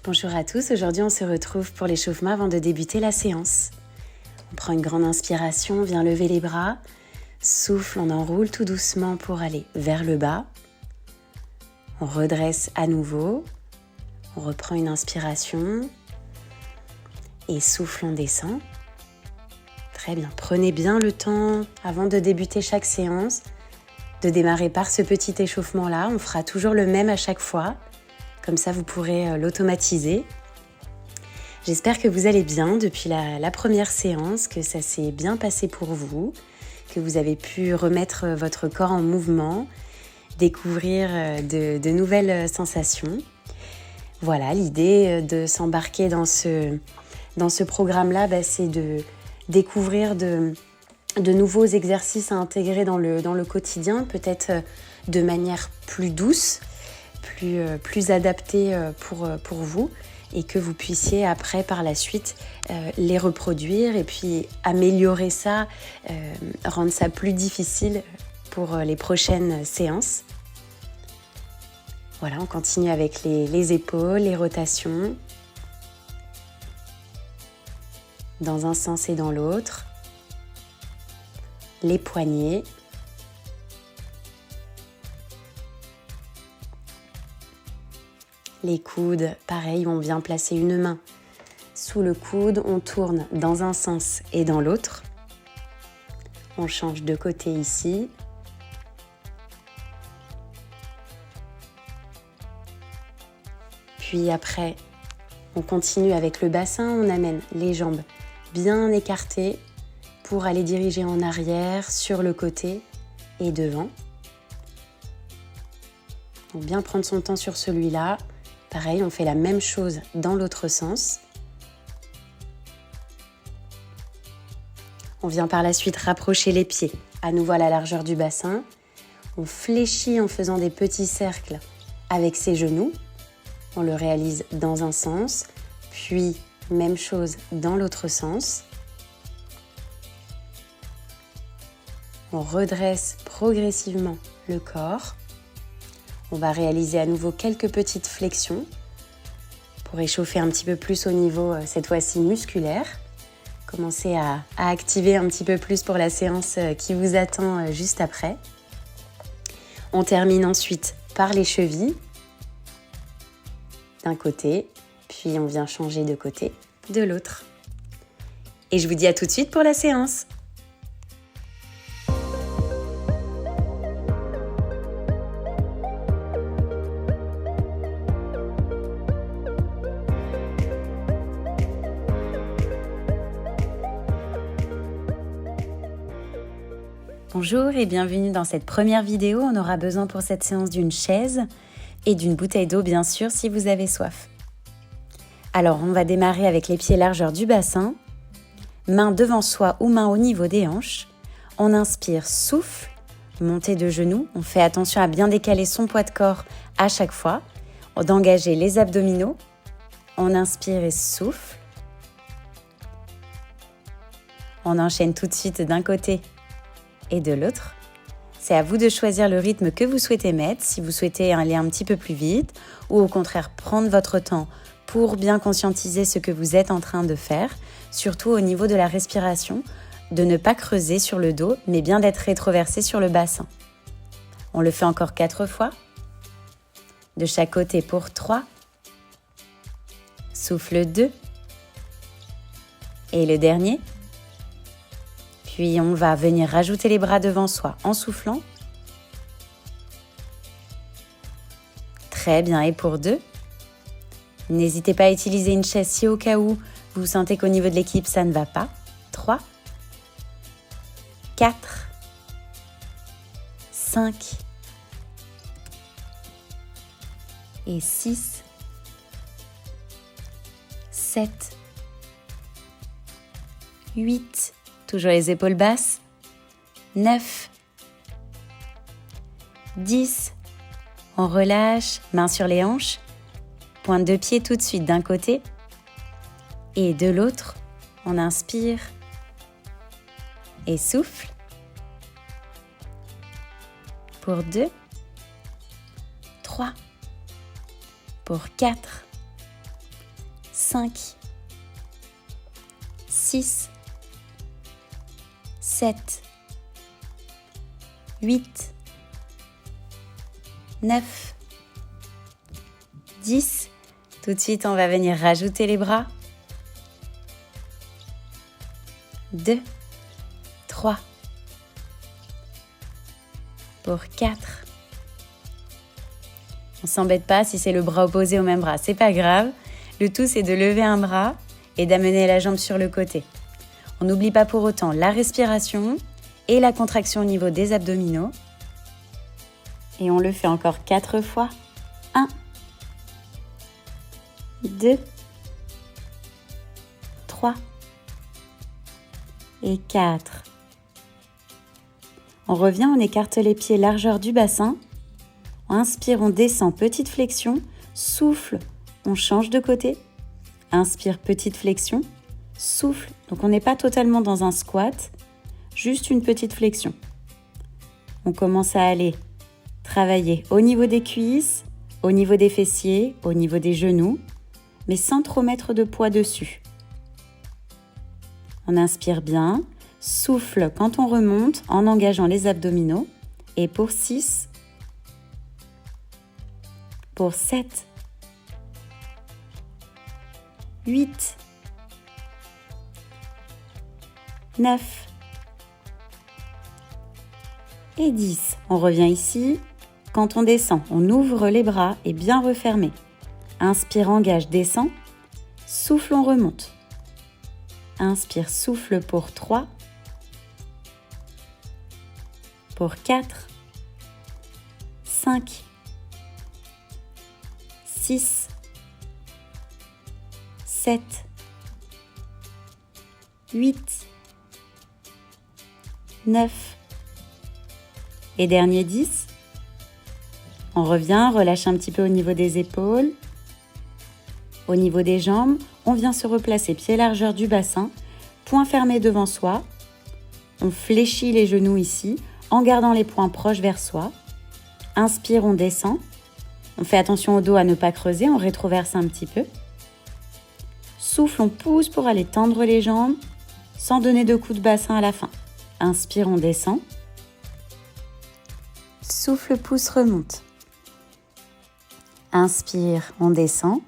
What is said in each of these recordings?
Bonjour à tous, aujourd'hui on se retrouve pour l'échauffement avant de débuter la séance. On prend une grande inspiration, on vient lever les bras, souffle, on enroule tout doucement pour aller vers le bas. On redresse à nouveau, on reprend une inspiration et souffle, on descend. Très bien, prenez bien le temps avant de débuter chaque séance, de démarrer par ce petit échauffement-là. On fera toujours le même à chaque fois. Comme ça, vous pourrez l'automatiser. J'espère que vous allez bien depuis la première séance, que ça s'est bien passé pour vous, que vous avez pu remettre votre corps en mouvement, découvrir de nouvelles sensations. Voilà, l'idée de s'embarquer dans ce programme-là, c'est de découvrir de nouveaux exercices à intégrer dans le quotidien, peut-être de manière plus douce, plus adapté pour vous et que vous puissiez après par la suite les reproduire et puis améliorer ça, rendre ça plus difficile pour les prochaines séances. Voilà, on continue avec les épaules, les rotations dans un sens et dans l'autre, les poignets. Les coudes, pareil, on vient placer une main sous le coude, on tourne dans un sens et dans l'autre. On change de côté ici. Puis après, on continue avec le bassin, on amène les jambes bien écartées pour aller diriger en arrière, sur le côté et devant. Donc bien prendre son temps sur celui-là. Pareil, on fait la même chose dans l'autre sens. On vient par la suite rapprocher les pieds, à nouveau à la largeur du bassin. On fléchit en faisant des petits cercles avec ses genoux. On le réalise dans un sens, puis même chose dans l'autre sens. On redresse progressivement le corps. On va réaliser à nouveau quelques petites flexions pour échauffer un petit peu plus au niveau, cette fois-ci, musculaire. Commencez à activer un petit peu plus pour la séance qui vous attend juste après. On termine ensuite par les chevilles d'un côté, puis on vient changer de côté de l'autre. Et je vous dis à tout de suite pour la séance. Bonjour et bienvenue dans cette première vidéo. On aura besoin pour cette séance d'une chaise et d'une bouteille d'eau bien sûr si vous avez soif. Alors on va démarrer avec les pieds largeur du bassin, main devant soi ou main au niveau des hanches. On inspire, souffle, montée de genoux. On fait attention à bien décaler son poids de corps à chaque fois, d'engager les abdominaux. On inspire et souffle. On enchaîne tout de suite d'un côté et de l'autre. C'est à vous de choisir le rythme que vous souhaitez mettre, si vous souhaitez aller un petit peu plus vite ou au contraire prendre votre temps pour bien conscientiser ce que vous êtes en train de faire, surtout au niveau de la respiration, de ne pas creuser sur le dos, mais bien d'être rétroversé sur le bassin. On le fait encore 4 fois. De chaque côté pour 3. Souffle 2. Et le dernier. Puis on va venir rajouter les bras devant soi en soufflant. Très bien, et pour 2. N'hésitez pas à utiliser une chaise si au cas où vous sentez qu'au niveau de l'équipe ça ne va pas. 3, 4, 5 et 6, 7, 8. Toujours les épaules basses. 9, 10. On relâche, main sur les hanches. Pointe de pied tout de suite d'un côté. Et de l'autre, on inspire et souffle. Pour 2. 3. Pour 4. 5, 6, 7, 8, 9, 10. Tout de suite, on va venir rajouter les bras. 2, 3, pour 4. On s'embête pas si c'est le bras opposé au même bras, c'est pas grave. Le tout, c'est de lever un bras et d'amener la jambe sur le côté. On n'oublie pas pour autant la respiration et la contraction au niveau des abdominaux. Et on le fait encore 4 fois. 1, 2, 3 et 4. On revient, on écarte les pieds largeur du bassin. On inspire, on descend, petite flexion. Souffle, on change de côté. Inspire, petite flexion. Souffle, donc on n'est pas totalement dans un squat, juste une petite flexion. On commence à aller travailler au niveau des cuisses, au niveau des fessiers, au niveau des genoux, mais sans trop mettre de poids dessus. On inspire bien, souffle quand on remonte en engageant les abdominaux. Et pour 6, pour 7, 8, 9 et 10. On revient ici. Quand on descend, on ouvre les bras et bien refermé. Inspire, engage, descend. Souffle, on remonte. Inspire, souffle pour 3, pour 4, 5, 6, 7, 8, 9 et dernier 10. On revient, relâche un petit peu au niveau des épaules, au niveau des jambes. On vient se replacer pied largeur du bassin, poing fermé devant soi. On fléchit les genoux ici en gardant les poings proches vers soi. Inspire, on descend. On fait attention au dos à ne pas creuser, on rétroverse un petit peu. Souffle, on pousse pour aller tendre les jambes sans donner de coup de bassin à la fin. Inspire, on descend. Souffle, pousse, remonte. Inspire, on descend.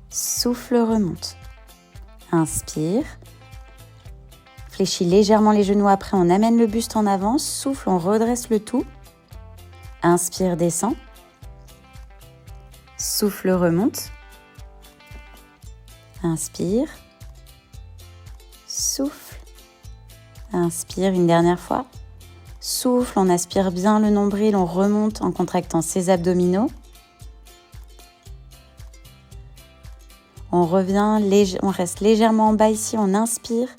Souffle, remonte. Inspire. Fléchis légèrement les genoux, après on amène le buste en avant. Souffle, on redresse le tout. Inspire, descend. Souffle, remonte. Inspire. Souffle. Inspire une dernière fois. Souffle, on aspire bien le nombril, on remonte en contractant ses abdominaux. On revient, on reste légèrement en bas ici, on inspire.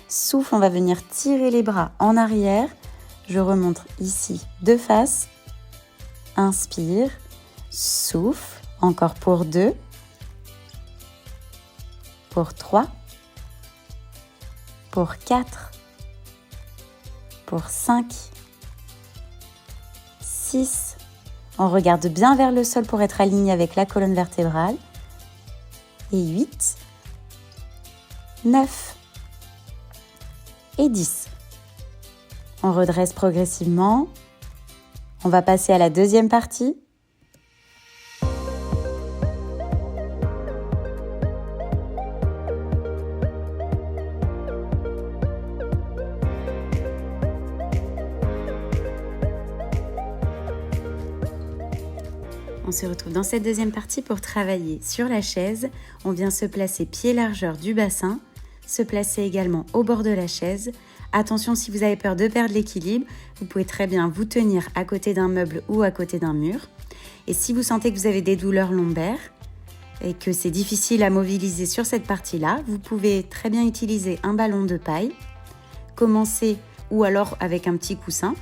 Souffle, on va venir tirer les bras en arrière. Je remonte ici de face. Inspire, souffle, encore pour 2, pour 3, pour 4, pour 5, 6. On regarde bien vers le sol pour être aligné avec la colonne vertébrale. Et 8, 9 et 10. On redresse progressivement. On va passer à la deuxième partie. On se retrouve dans cette deuxième partie pour travailler sur la chaise. On vient se placer pied largeur du bassin, se placer également au bord de la chaise. Attention, si vous avez peur de perdre l'équilibre, vous pouvez très bien vous tenir à côté d'un meuble ou à côté d'un mur. Et si vous sentez que vous avez des douleurs lombaires et que c'est difficile à mobiliser sur cette partie-là, vous pouvez très bien utiliser un ballon de paille, commencer ou alors avec un petit coussin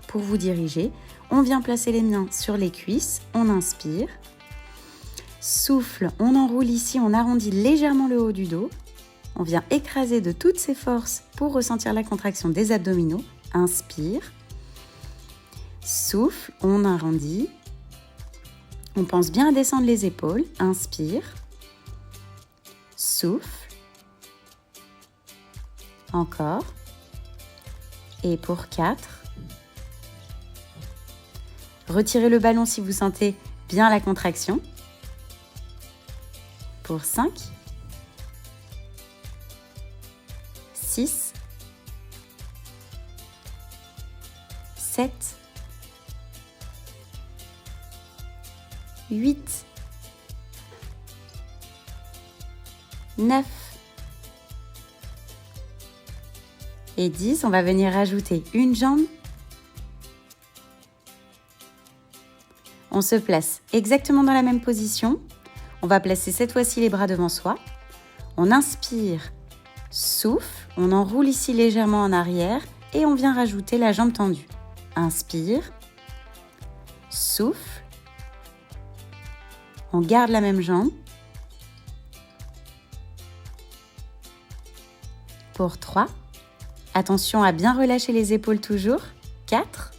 pour vous diriger. On vient placer les mains sur les cuisses, on inspire. Souffle, on enroule ici, on arrondit légèrement le haut du dos. On vient écraser de toutes ses forces pour ressentir la contraction des abdominaux. Inspire. Souffle, on arrondit. On pense bien à descendre les épaules. Inspire. souffle. Encore. Et pour 4. Retirez le ballon si vous sentez bien la contraction. Pour 5. 6. 7. 8. 9. Et 10. On va venir rajouter une jambe. On se place exactement dans la même position. On va placer cette fois-ci les bras devant soi. On inspire, souffle, on enroule ici légèrement en arrière et on vient rajouter la jambe tendue. Inspire, souffle, on garde la même jambe. Pour 3, attention à bien relâcher les épaules toujours. 4,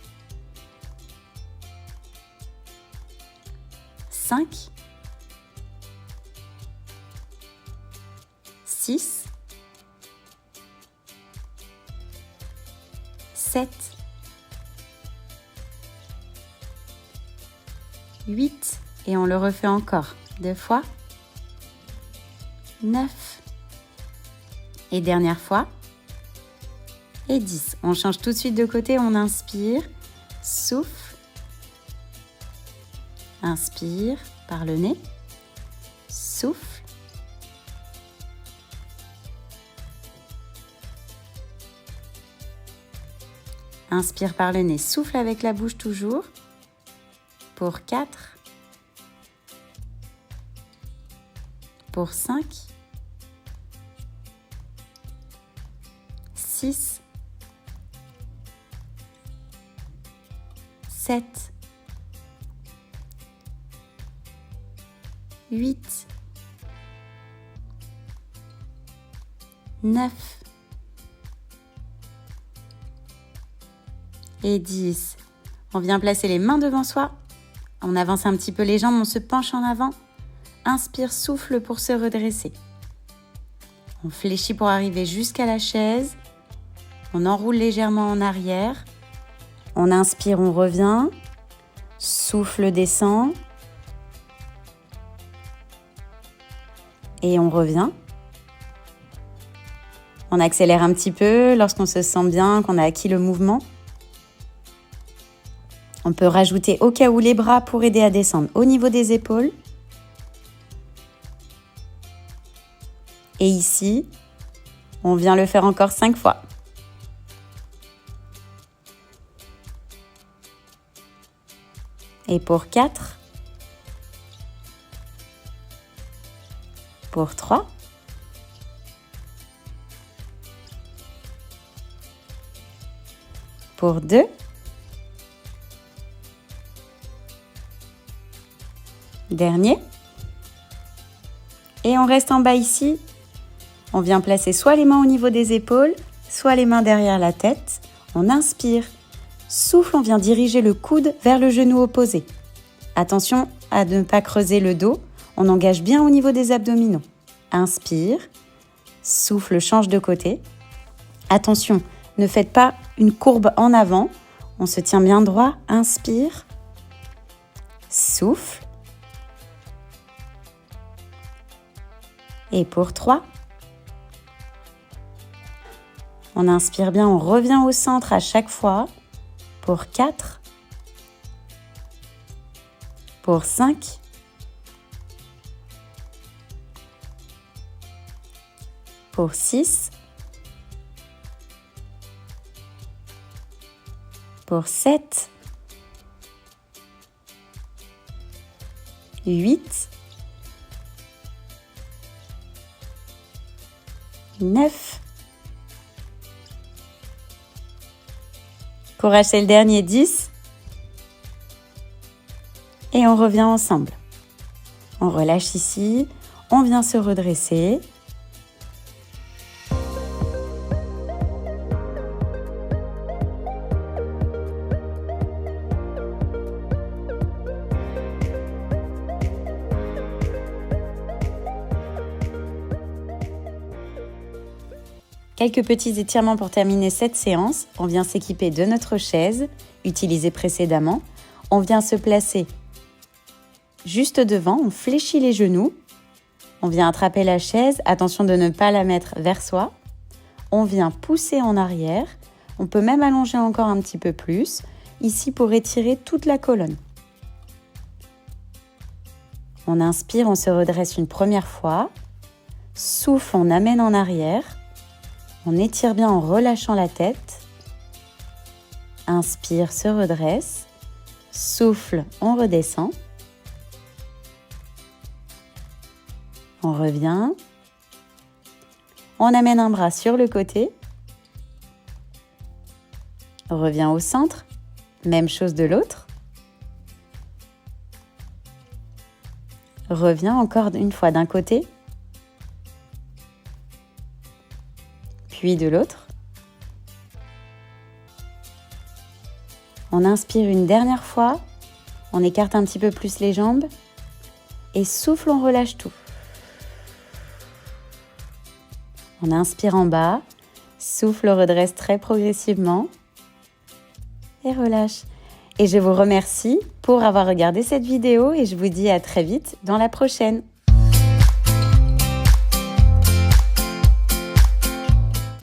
5, 6, 7, 8, et on le refait encore 2 fois, 9, et dernière fois, et 10. On change tout de suite de côté, on inspire, souffle, inspire par le nez, souffle, inspire par le nez, souffle avec la bouche toujours, pour 4, pour 5, 6, 7, 8, 9 et 10. On vient placer les mains devant soi. On avance un petit peu les jambes, on se penche en avant. Inspire, souffle pour se redresser. On fléchit pour arriver jusqu'à la chaise. On enroule légèrement en arrière. On inspire, on revient. Souffle, descend. Et on revient. On accélère un petit peu lorsqu'on se sent bien, qu'on a acquis le mouvement. On peut rajouter au cas où les bras pour aider à descendre au niveau des épaules. Et ici, on vient le faire encore 5 fois. Et pour 4. Pour 3. Pour 2. Dernier. Et on reste en bas ici. On vient placer soit les mains au niveau des épaules, soit les mains derrière la tête. On inspire. Souffle, on vient diriger le coude vers le genou opposé. Attention à ne pas creuser le dos. On engage bien au niveau des abdominaux. Inspire. Souffle, change de côté. Attention, ne faites pas une courbe en avant. On se tient bien droit. Inspire. Souffle. Et pour 3. On inspire bien, on revient au centre à chaque fois. Pour 4. Pour 5. Pour 6. Pour 7. 8. 9. Courage, c'est le dernier, 10. Et on revient ensemble. On relâche ici, on vient se redresser. Quelques petits étirements pour terminer cette séance. On vient s'équiper de notre chaise, utilisée précédemment. On vient se placer juste devant, on fléchit les genoux. On vient attraper la chaise, attention de ne pas la mettre vers soi. On vient pousser en arrière. On peut même allonger encore un petit peu plus, ici pour étirer toute la colonne. On inspire, on se redresse une première fois. Souffle, on amène en arrière. On étire bien en relâchant la tête. Inspire, se redresse. Souffle, on redescend. On revient. On amène un bras sur le côté. On revient au centre. Même chose de l'autre. Reviens encore une fois d'un côté. Puis de l'autre. On inspire une dernière fois. On écarte un petit peu plus les jambes. Et souffle, on relâche tout. On inspire en bas. Souffle, redresse très progressivement. Et relâche. Et je vous remercie pour avoir regardé cette vidéo et je vous dis à très vite dans la prochaine.